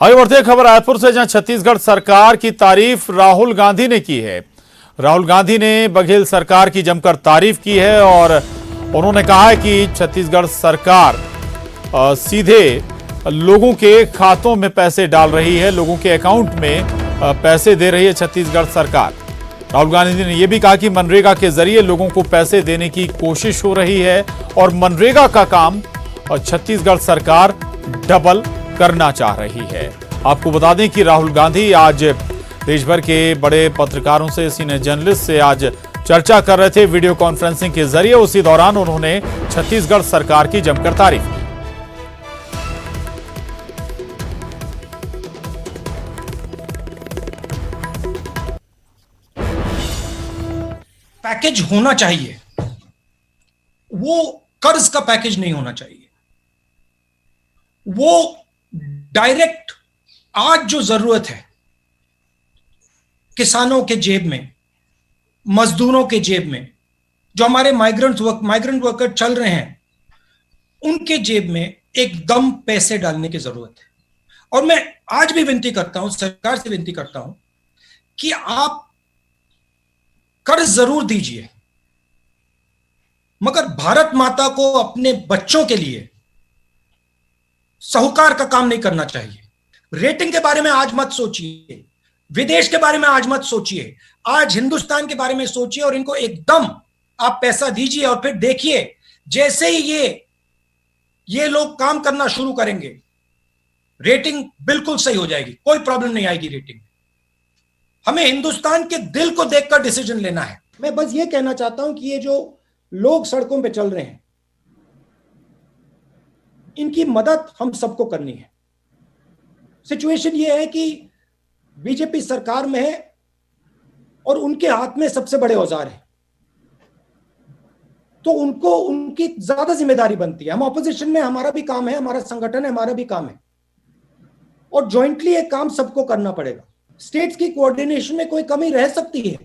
आगे बढ़ते हैं खबर रायपुर से, जहां छत्तीसगढ़ सरकार की तारीफ राहुल गांधी ने की है। राहुल गांधी ने बघेल सरकार की जमकर तारीफ की है और उन्होंने कहा है कि छत्तीसगढ़ सरकार सीधे लोगों के खातों में पैसे डाल रही है, लोगों के अकाउंट में पैसे दे रही है छत्तीसगढ़ सरकार। राहुल गांधी ने यह भी कहा कि मनरेगा के जरिए लोगों को पैसे देने की कोशिश हो रही है और मनरेगा का काम छत्तीसगढ़ सरकार डबल करना चाह रही है। आपको बता दें कि राहुल गांधी आज देश भर के बड़े पत्रकारों से, सीनियर जर्नलिस्ट से आज चर्चा कर रहे थे वीडियो कॉन्फ्रेंसिंग के जरिए। उसी दौरान उन्होंने छत्तीसगढ़ सरकार की जमकर तारीफ की। पैकेज होना चाहिए, वो कर्ज का पैकेज नहीं होना चाहिए। वो डायरेक्ट आज जो जरूरत है किसानों के जेब में, मजदूरों के जेब में, जो हमारे माइग्रेंट वर्कर चल रहे हैं उनके जेब में एकदम पैसे डालने की जरूरत है। और मैं आज भी विनती करता हूं, सरकार से विनती करता हूं कि आप कर्ज जरूर दीजिए, मगर भारत माता को अपने बच्चों के लिए साहूकार का काम नहीं करना चाहिए। रेटिंग के बारे में आज मत सोचिए, विदेश के बारे में आज मत सोचिए, आज हिंदुस्तान के बारे में सोचिए और इनको एकदम आप पैसा दीजिए और फिर देखिए जैसे ही ये लोग काम करना शुरू करेंगे रेटिंग बिल्कुल सही हो जाएगी, कोई प्रॉब्लम नहीं आएगी रेटिंग। हमें हिंदुस्तान के दिल को देखकर डिसीजन लेना है। मैं बस ये कहना चाहता हूं कि ये जो लोग सड़कों पे चल रहे हैं इनकी मदद हम सबको करनी है। सिचुएशन ये है कि बीजेपी सरकार में है और उनके हाथ में सबसे बड़े औजार है, तो उनको उनकी ज्यादा जिम्मेदारी बनती है। हम ऑपोजिशन में, हमारा भी काम है, हमारा संगठन है, हमारा भी काम है और जॉइंटली एक काम सबको करना पड़ेगा। स्टेट्स की कोऑर्डिनेशन में कोई कमी रह सकती है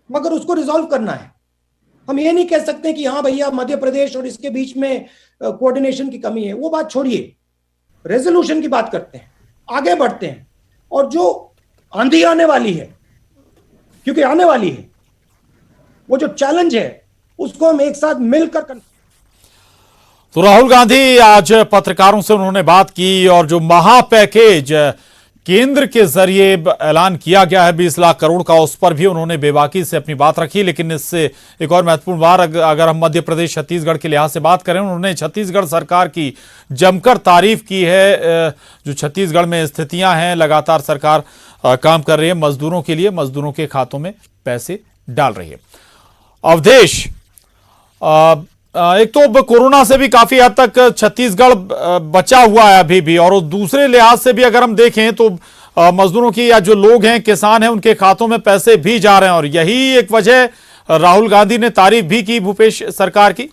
मगर उसको रिजॉल्व करना है। हम ये नहीं कह सकते कि हाँ भैया मध्य प्रदेश और इसके बीच में कोऑर्डिनेशन की कमी है, वो बात छोड़िए, रेजोल्यूशन की बात करते हैं, आगे बढ़ते हैं। और जो आंधी आने वाली है, क्योंकि आने वाली है, वो जो चैलेंज है उसको हम एक साथ मिलकर। तो राहुल गांधी आज पत्रकारों से उन्होंने बात की और जो महा पैकेज केंद्र के जरिए ऐलान किया गया है 20 लाख करोड़ का, उस पर भी उन्होंने बेबाकी से अपनी बात रखी। लेकिन इससे एक और महत्वपूर्ण बात, अगर हम मध्य प्रदेश छत्तीसगढ़ के लिहाज से बात करें, उन्होंने छत्तीसगढ़ सरकार की जमकर तारीफ की है। जो छत्तीसगढ़ में स्थितियां हैं, लगातार सरकार काम कर रही है मजदूरों के लिए, मजदूरों के खातों में पैसे डाल रही है। अवधेश, एक तो कोरोना से भी काफी हद तक छत्तीसगढ़ बचा हुआ है अभी भी, और दूसरे लिहाज से भी अगर हम देखें तो मजदूरों की या जो लोग हैं, किसान हैं, उनके खातों में पैसे भी जा रहे हैं। और यही एक वजह राहुल गांधी ने तारीफ भी की भूपेश सरकार की।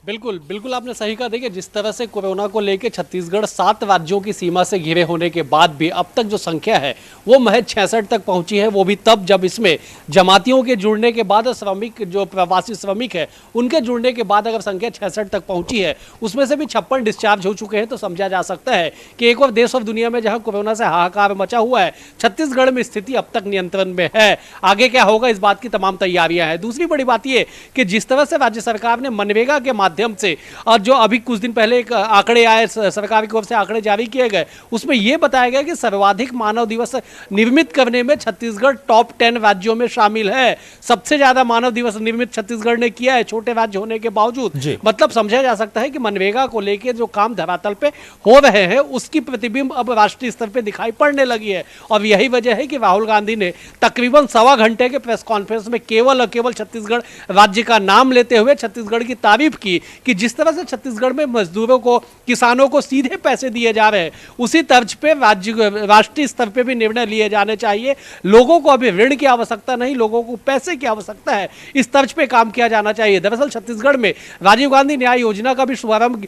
बिल्कुल बिल्कुल आपने सही कहा। देखिए, जिस तरह से कोरोना को लेकर छत्तीसगढ़ 7 राज्यों की सीमा से घिरे होने के बाद भी अब तक जो संख्या है वो महज 66 तक पहुंची है। वो भी तब जब इसमें जमातियों के जुड़ने के बाद, श्रमिक जो प्रवासी श्रमिक है उनके जुड़ने के बाद अगर संख्या 66 तक पहुंची है, उसमें से भी 56 डिस्चार्ज हो चुके हैं, तो समझा जा सकता है कि एक और देश और दुनिया में जहाँ कोरोना से हाहाकार मचा हुआ है, छत्तीसगढ़ में स्थिति अब तक नियंत्रण में है। आगे क्या होगा इस बात की तमाम तैयारियां हैं। दूसरी बड़ी बात यह कि जिस तरह से राज्य सरकार ने मनरेगा के माध्यम से, और जो अभी कुछ दिन पहले एक आंकड़े आए, सरकार की ओर से आंकड़े जारी किए गए, उसमें यह बताया गया कि सर्वाधिक मानव दिवस निर्मित करने में छत्तीसगढ़ टॉप 10 राज्यों में शामिल है। सबसे ज्यादा मानव दिवस निर्मित छत्तीसगढ़ ने किया है, छोटे राज्य होने के बावजूद। मतलब समझा जा सकता है कि मनरेगा को लेकर जो काम धरातल पे हो रहे हैं उसकी प्रतिबिंब अब राष्ट्रीय स्तर पर दिखाई पड़ने लगी है। और यही वजह है कि राहुल गांधी ने तकरीबन 1.25 घंटे के प्रेस कॉन्फ्रेंस में केवल और केवल छत्तीसगढ़ राज्य का नाम लेते हुए छत्तीसगढ़ की तारीफ की कि जिस तरह से छत्तीसगढ़ में मजदूरों को, किसानों को सीधे पैसे दिए जा रहे हैं, उसी तर्ज पे राष्ट्रीय स्तर पे भी निर्णय लिए जाने चाहिए। लोगों को अभी ऋण की आवश्यकता नहीं, लोगों को पैसे की आवश्यकता है, इस तर्ज पे काम किया जाना चाहिए। दरअसल छत्तीसगढ़ में राजीव गांधी न्याय योजना का भी शुभारंभ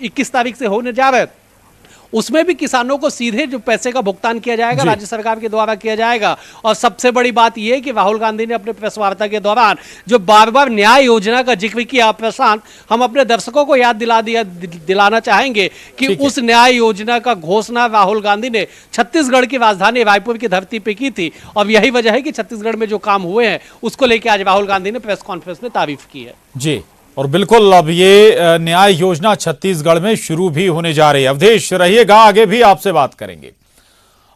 21 तारीख से होने जा रहा है। उसमें भी किसानों को सीधे जो पैसे का भुगतान किया जाएगा राज्य सरकार के द्वारा किया जाएगा। और सबसे बड़ी बात यह है कि राहुल गांधी ने अपने प्रेस वार्ता के दौरान जो बार बार न्याय योजना का जिक्र किया, प्रशांत, हम अपने दर्शकों को याद दिलाना चाहेंगे कि उस न्याय योजना का घोषणा राहुल गांधी ने छत्तीसगढ़ की राजधानी रायपुर की धरती पे की थी। और यही वजह है कि छत्तीसगढ़ में जो काम हुए हैं उसको लेकर आज राहुल गांधी ने प्रेस कॉन्फ्रेंस में तारीफ की है। जी, और बिल्कुल अब ये न्याय योजना छत्तीसगढ़ में शुरू भी होने जा रही है। अवधेश रहिएगा, आगे भी आपसे बात करेंगे।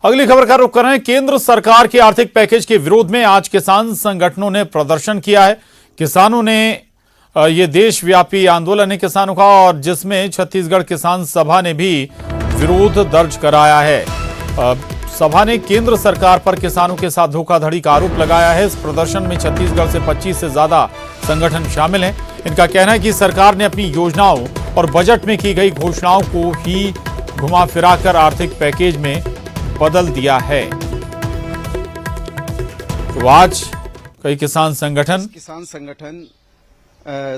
अगली खबर का रुख कर रहे हैं। केंद्र सरकार के आर्थिक पैकेज के विरोध में आज किसान संगठनों ने प्रदर्शन किया है। किसानों ने ये देशव्यापी आंदोलन है किसानों का, और जिसमें छत्तीसगढ़ किसान सभा ने भी विरोध दर्ज कराया है। सभा ने केंद्र सरकार पर किसानों के साथ धोखाधड़ी का आरोप लगाया है। इस प्रदर्शन में छत्तीसगढ़ से 25 से ज्यादा संगठन शामिल हैं। इनका कहना है कि सरकार ने अपनी योजनाओं और बजट में की गई घोषणाओं को ही घुमा फिराकर आर्थिक पैकेज में बदल दिया है। तो आज कई किसान संगठन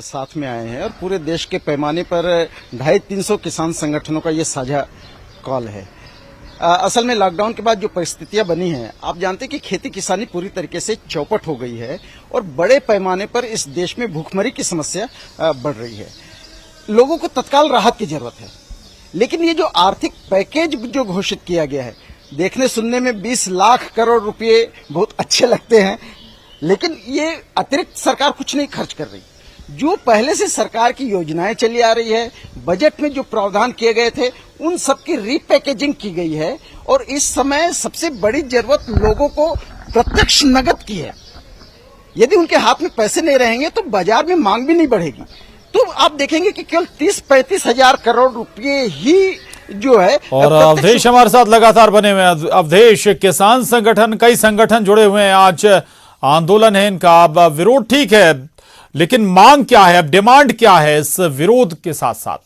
साथ में आए हैं और पूरे देश के पैमाने पर 250-300 किसान संगठनों का ये साझा कॉल है। असल में लॉकडाउन के बाद जो परिस्थितियां बनी हैं, आप जानते हैं कि खेती किसानी पूरी तरीके से चौपट हो गई है और बड़े पैमाने पर इस देश में भूखमरी की समस्या बढ़ रही है। लोगों को तत्काल राहत की जरूरत है, लेकिन ये जो आर्थिक पैकेज जो घोषित किया गया है, देखने सुनने में 20 लाख करोड़ रुपए बहुत अच्छे लगते हैं, लेकिन ये अतिरिक्त सरकार कुछ नहीं खर्च कर रही। जो पहले से सरकार की योजनाएं चली आ रही है, बजट में जो प्रावधान किए गए थे, उन सब की रीपैकेजिंग की गई है। और इस समय सबसे बड़ी जरूरत लोगों को प्रत्यक्ष नकद की है। यदि उनके हाथ में पैसे नहीं रहेंगे तो बाजार में मांग भी नहीं बढ़ेगी। तो आप देखेंगे कि केवल 30-35 हजार करोड़ रुपए ही जो है। और अवधेश हमारे साथ लगातार बने हुए हैं। अवधेश, किसान संगठन, कई संगठन जुड़े हुए हैं, आज आंदोलन है इनका। अब विरोध ठीक है, लेकिन मांग क्या है, अब डिमांड क्या है इस विरोध के साथ साथ?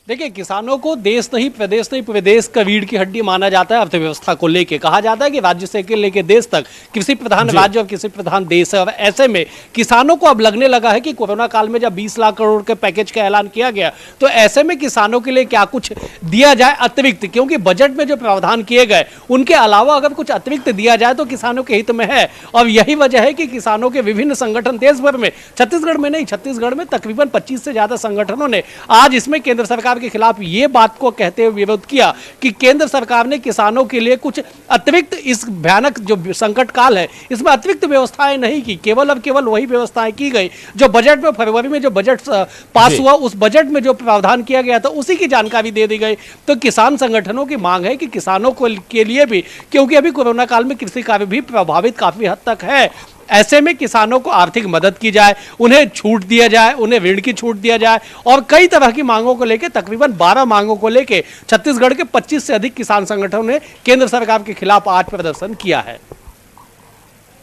देखिए, किसानों को देश नहीं, प्रदेश नहीं, पूरे देश का रीढ़ की हड्डी माना जाता है। अर्थव्यवस्था को लेके कहा जाता है कि राज्य से लेके देश तक कृषि प्रधान राज्य और कृषि प्रधान देश है। और ऐसे में किसानों को अब लगने लगा है कि कोरोना काल में जब 20 लाख करोड़ के पैकेज का ऐलान किया गया, तो ऐसे में किसानों के लिए क्या कुछ दिया जाए अतिरिक्त, क्योंकि बजट में जो प्रावधान किए गए उनके अलावा अगर कुछ अतिरिक्त दिया जाए तो किसानों के हित में है। और यही वजह है कि किसानों के विभिन्न संगठन देश भर में, छत्तीसगढ़ में नहीं, छत्तीसगढ़ में तकरीबन 25 से ज्यादा संगठनों ने आज इसमें केंद्र सरकार के खिलाफ ये बात को कहते हुए विरोध किया कि केंद्र सरकार ने किसानों के लिए कुछ अतिरिक्त, इस भयानक जो संकट काल है इसमें अतिरिक्त व्यवस्थाएं नहीं की, केवल वही व्यवस्थाएं की गई जो बजट में, फरवरी में जो बजट पास हुआ उस बजट में जो प्रावधान किया गया था उसी की जानकारी दे दी गई। तो किसान संगठनों की मांग है कि किसानों को के लिए भी, क्योंकि अभी कोरोना काल में कृषि कार्य भी प्रभावित काफी हद तक है, ऐसे में किसानों को आर्थिक मदद की जाए, उन्हें छूट दिया जाए, उन्हें ऋण की छूट दिया जाए। और कई तरह की मांगों को लेकर, तकरीबन 12 मांगों को लेकर छत्तीसगढ़ के 25 से अधिक किसान संगठनों ने केंद्र सरकार के खिलाफ आज प्रदर्शन किया है।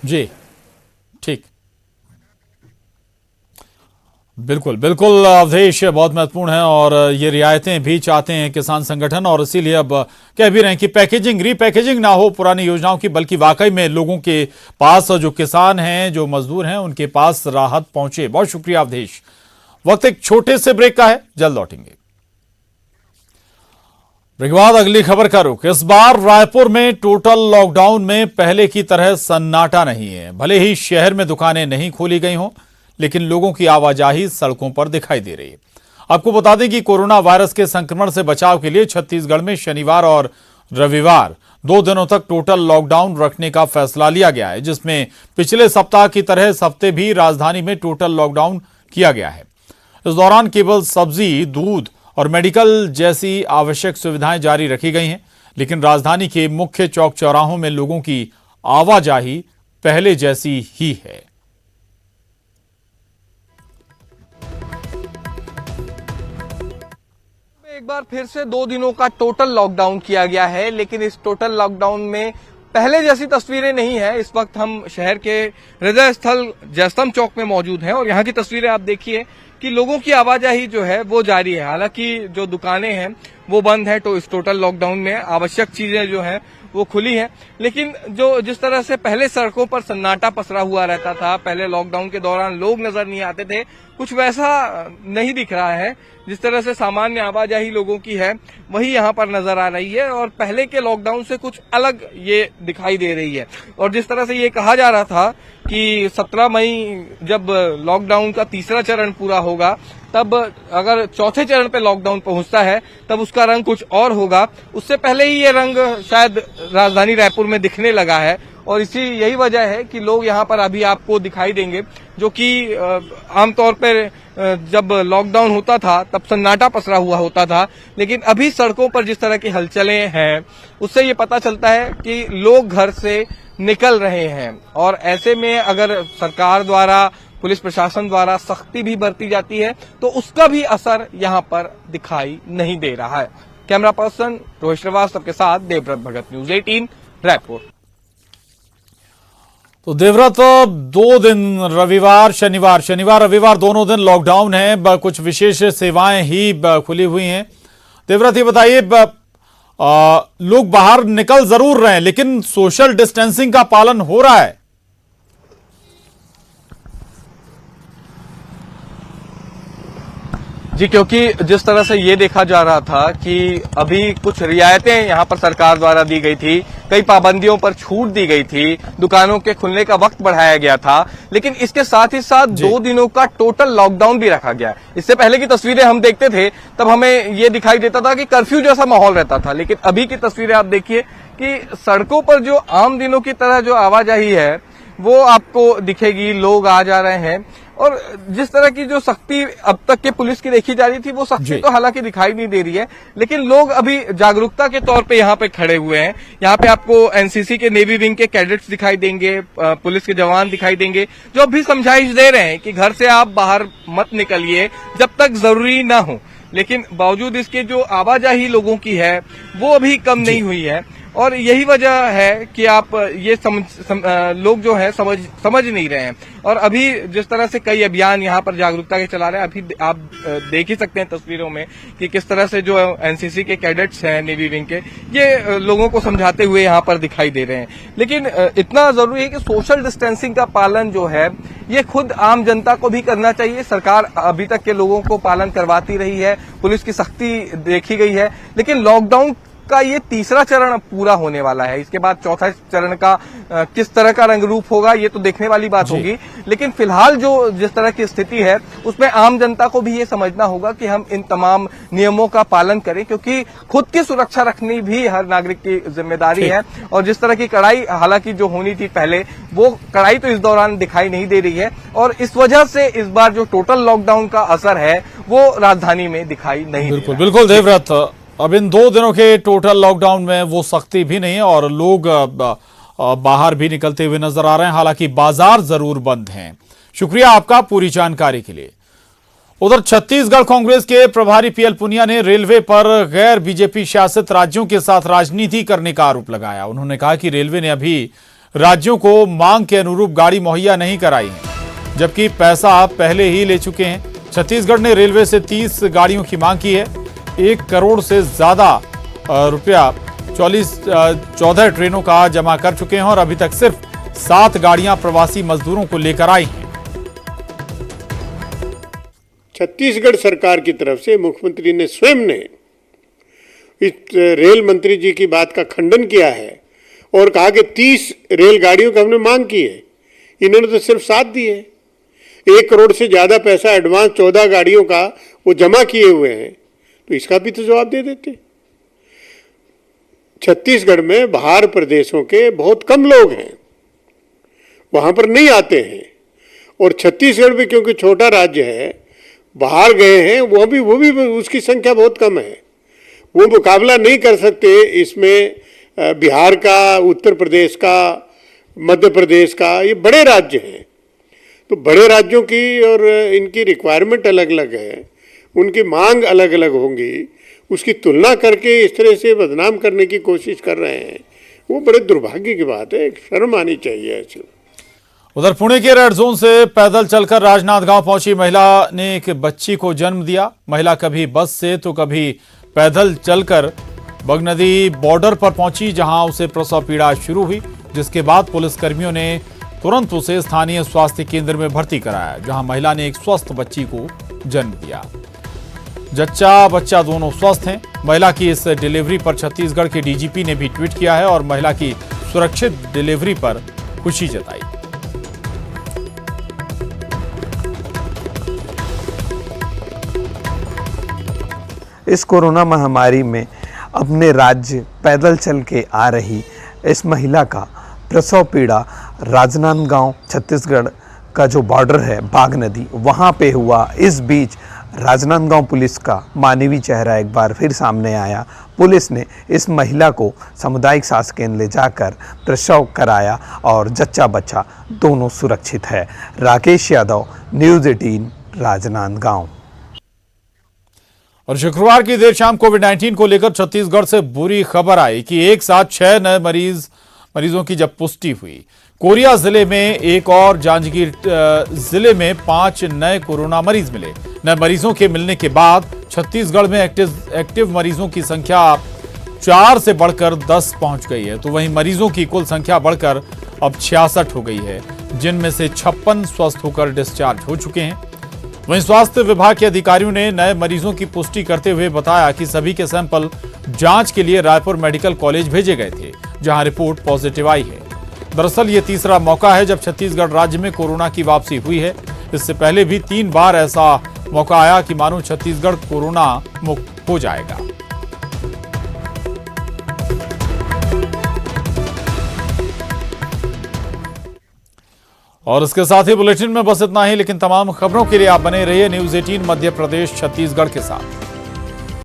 जी, ठीक, बिल्कुल बिल्कुल अवधेश, बहुत महत्वपूर्ण है। और ये रियायतें भी चाहते हैं किसान संगठन, और इसीलिए अब कह भी रहे हैं कि पैकेजिंग, रीपैकेजिंग ना हो पुरानी योजनाओं की, बल्कि वाकई में लोगों के पास, जो किसान हैं, जो मजदूर हैं, उनके पास राहत पहुंचे। बहुत शुक्रिया अवधेश। वक्त एक छोटे से ब्रेक का है, जल्द लौटेंगे। ब्रेक के बाद अगली खबर का रुख। इस बार रायपुर में टोटल लॉकडाउन में पहले की तरह सन्नाटा नहीं है। भले ही शहर में दुकानें नहीं खोली गई हों, लेकिन लोगों की आवाजाही सड़कों पर दिखाई दे रही है। आपको बता दें कि कोरोना वायरस के संक्रमण से बचाव के लिए छत्तीसगढ़ में शनिवार और रविवार 2 दिनों तक टोटल लॉकडाउन रखने का फैसला लिया गया है, जिसमें पिछले सप्ताह की तरह इस हफ्ते भी राजधानी में टोटल लॉकडाउन किया गया है। इस दौरान केवल सब्जी, दूध और मेडिकल जैसी आवश्यक सुविधाएं जारी रखी गई हैं, लेकिन राजधानी के मुख्य चौक चौराहों में लोगों की आवाजाही पहले जैसी ही है। एक बार फिर से 2 दिनों का टोटल लॉकडाउन किया गया है, लेकिन इस टोटल लॉकडाउन में पहले जैसी तस्वीरें नहीं है। इस वक्त हम शहर के हृदय स्थल जयस्तंभ चौक में मौजूद हैं और यहाँ की तस्वीरें आप देखिए कि लोगों की आवाजाही जो है वो जारी है। हालांकि जो दुकानें हैं वो बंद है, तो इस टोटल लॉकडाउन में आवश्यक चीजें जो हैं वो खुली है। लेकिन जिस तरह से पहले सड़कों पर सन्नाटा पसरा हुआ रहता था, पहले लॉकडाउन के दौरान लोग नजर नहीं आते थे, कुछ वैसा नहीं दिख रहा है। जिस तरह से सामान्य आवाजाही लोगों की है वही यहाँ पर नजर आ रही है और पहले के लॉकडाउन से कुछ अलग ये दिखाई दे रही है। और जिस तरह से ये कहा जा रहा था कि 17 मई जब लॉकडाउन का तीसरा चरण पूरा होगा, तब अगर चौथे चरण पे लॉकडाउन पहुंचता है तब उसका रंग कुछ और होगा। उससे पहले ही ये रंग शायद राजधानी रायपुर में दिखने लगा है और यही वजह है कि लोग यहाँ पर अभी आपको दिखाई देंगे, जो कि आमतौर पर जब लॉकडाउन होता था तब सन्नाटा पसरा हुआ होता था, लेकिन अभी सड़कों पर जिस तरह की हलचलें हैं उससे ये पता चलता है कि लोग घर से निकल रहे हैं। और ऐसे में अगर सरकार द्वारा, पुलिस प्रशासन द्वारा सख्ती भी बरती जाती है तो उसका भी असर यहाँ पर दिखाई नहीं दे रहा है। कैमरा पर्सन रोहित श्रीवास्तव के साथ देवव्रत भगत, न्यूज 18 रायपुर। तो देवव्रत, 2 दिन रविवार शनिवार रविवार दोनों दिन लॉकडाउन है, कुछ विशेष सेवाएं ही खुली हुई हैं। देवव्रत, ये बताइए, लोग बाहर निकल जरूर रहे हैं लेकिन सोशल डिस्टेंसिंग का पालन हो रहा है? जी, क्योंकि जिस तरह से ये देखा जा रहा था कि अभी कुछ रियायतें यहाँ पर सरकार द्वारा दी गई थी, कई पाबंदियों पर छूट दी गई थी, दुकानों के खुलने का वक्त बढ़ाया गया था, लेकिन इसके साथ ही साथ 2 दिनों का टोटल लॉकडाउन भी रखा गया। इससे पहले की तस्वीरें हम देखते थे तब हमें ये दिखाई देता था कि कर्फ्यू जैसा माहौल रहता था, लेकिन अभी की तस्वीरें आप देखिए कि सड़कों पर जो आम दिनों की तरह जो आवाजाही है वो आपको दिखेगी, लोग आ जा रहे हैं। और जिस तरह की जो सख्ती अब तक के पुलिस की देखी जा रही थी वो सख्ती तो हालांकि दिखाई नहीं दे रही है, लेकिन लोग अभी जागरूकता के तौर पे यहाँ पे खड़े हुए हैं। यहाँ पे आपको एनसीसी के नेवी विंग के कैडेट्स दिखाई देंगे, पुलिस के जवान दिखाई देंगे, जो अभी समझाइश दे रहे हैं कि घर से आप बाहर मत निकलिए जब तक जरूरी ना हो। लेकिन बावजूद इसके जो आवाजाही लोगों की है वो अभी कम नहीं हुई है और यही वजह है कि आप ये लोग जो है समझ नहीं रहे हैं। और अभी जिस तरह से कई अभियान यहाँ पर जागरूकता के चला रहे हैं, अभी आप देख ही सकते हैं तस्वीरों में कि किस तरह से जो एनसीसी के कैडेट्स हैं नेवी विंग के, ये लोगों को समझाते हुए यहाँ पर दिखाई दे रहे हैं। लेकिन इतना जरूरी है कि सोशल डिस्टेंसिंग का पालन जो है ये खुद आम जनता को भी करना चाहिए। सरकार अभी तक के लोगों को पालन करवाती रही है, पुलिस की सख्ती देखी गई है, लेकिन लॉकडाउन का ये तीसरा चरण पूरा होने वाला है। इसके बाद चौथा चरण का किस तरह का रंग रूप होगा ये तो देखने वाली बात होगी, लेकिन फिलहाल जो जिस तरह की स्थिति है उसमें आम जनता को भी ये समझना होगा कि हम इन तमाम नियमों का पालन करें, क्योंकि खुद की सुरक्षा रखनी भी हर नागरिक की जिम्मेदारी है। और जिस तरह की कड़ाई हालांकि जो होनी थी पहले, वो कड़ाई तो इस दौरान दिखाई नहीं दे रही है और इस वजह से इस बार जो टोटल लॉकडाउन का असर है वो राजधानी में दिखाई नहीं दे रहा है। बिल्कुल देवव्रत, अब इन 2 दिनों के टोटल लॉकडाउन में वो सख्ती भी नहीं है और लोग बाहर भी निकलते हुए नजर आ रहे हैं, हालांकि बाजार जरूर बंद हैं। शुक्रिया आपका पूरी जानकारी के लिए। उधर छत्तीसगढ़ कांग्रेस के प्रभारी पीएल पुनिया ने रेलवे पर गैर बीजेपी शासित राज्यों के साथ राजनीति करने का आरोप लगाया। उन्होंने कहा कि रेलवे ने अभी राज्यों को मांग के अनुरूप गाड़ी मुहैया नहीं कराई है, जबकि पैसा पहले ही ले चुके हैं। छत्तीसगढ़ ने रेलवे से 30 गाड़ियों की मांग की है। 1 करोड़ से ज्यादा रुपया 14 ट्रेनों का जमा कर चुके हैं और अभी तक सिर्फ 7 गाड़ियां प्रवासी मजदूरों को लेकर आई हैं। छत्तीसगढ़ सरकार की तरफ से मुख्यमंत्री ने स्वयं ने इस रेल मंत्री जी की बात का खंडन किया है और कहा कि 30 रेलगाड़ियों की हमने मांग की है, इन्होंने तो सिर्फ 7 दिए। 1 करोड़ से ज्यादा पैसा एडवांस 14 गाड़ियों का वो जमा किए हुए हैं, तो इसका भी तो जवाब दे देते। छत्तीसगढ़ में बाहर प्रदेशों के बहुत कम लोग हैं, वहां पर नहीं आते हैं और छत्तीसगढ़ भी क्योंकि छोटा राज्य है, बाहर गए हैं वो भी उसकी संख्या बहुत कम है, वो मुकाबला नहीं कर सकते। इसमें बिहार का, उत्तर प्रदेश का, मध्य प्रदेश का, ये बड़े राज्य हैं, तो बड़े राज्यों की और इनकी रिक्वायरमेंट अलग अलग है, उनकी मांग अलग अलग होंगी, उसकी तुलना करके इस तरह से बदनाम करने की कोशिश कर रहे हैं, वो बड़े दुर्भाग्य की बात है, शर्म आनी चाहिए ऐसे। उधर पुणे के रेड जोन से पैदल चलकर राजनांदगांव पहुंची महिला ने एक बच्ची को जन्म दिया। महिला कभी बस से तो कभी पैदल चलकर बगनदी बॉर्डर पर पहुंची, जहां उसे प्रसव पीड़ा शुरू हुई, जिसके बाद पुलिसकर्मियों ने तुरंत उसे स्थानीय स्वास्थ्य केंद्र में भर्ती कराया, जहां महिला ने एक स्वस्थ बच्ची को जन्म दिया। जच्चा बच्चा दोनों स्वस्थ हैं। महिला की इस डिलीवरी पर छत्तीसगढ़ के डीजीपी ने भी ट्वीट किया है और महिला की सुरक्षित डिलीवरी पर खुशी जताई। इस कोरोना महामारी में अपने राज्य पैदल चल के आ रही इस महिला का प्रसव पीड़ा राजनांदगांव छत्तीसगढ़ का जो बॉर्डर है बाघ नदी वहाँ पे हुआ। इस बीच राजनांदगांव पुलिस का मानवीय चेहरा एक बार फिर सामने आया। पुलिस ने इस महिला को सामुदायिक स्वास्थ्य केंद्र ले जाकर प्रसव कराया और जच्चा बच्चा दोनों सुरक्षित है। राकेश यादव, न्यूज़ 18, राजनांदगांव। और शुक्रवार की देर शाम कोविड-19 को लेकर छत्तीसगढ़ से बुरी खबर आई कि एक साथ 6 नए मरीजों की जब पुष्टि हुई। कोरिया जिले में एक और जांजगीर जिले में 5 नए कोरोना मरीज मिले। नए मरीजों के मिलने के बाद छत्तीसगढ़ में एक्टिव मरीजों की संख्या 4 से बढ़कर 10 पहुंच गई है। तो वहीं मरीजों की कुल संख्या बढ़कर अब 66 हो गई है, जिनमें से 56 स्वस्थ होकर डिस्चार्ज हो चुके हैं। वहीं स्वास्थ्य विभाग के अधिकारियों ने नए मरीजों की पुष्टि करते हुए बताया कि सभी के सैंपल जांच के लिए रायपुर मेडिकल कॉलेज भेजे गए थे, जहां रिपोर्ट पॉजिटिव आई है। दरअसल ये तीसरा मौका है जब छत्तीसगढ़ राज्य में कोरोना की वापसी हुई है। इससे पहले भी 3 बार ऐसा मौका आया कि मानो छत्तीसगढ़ कोरोना मुक्त हो जाएगा। और इसके साथ ही बुलेटिन में बस इतना ही, लेकिन तमाम खबरों के लिए आप बने रहिए न्यूज़ 18 मध्य प्रदेश छत्तीसगढ़ के साथ।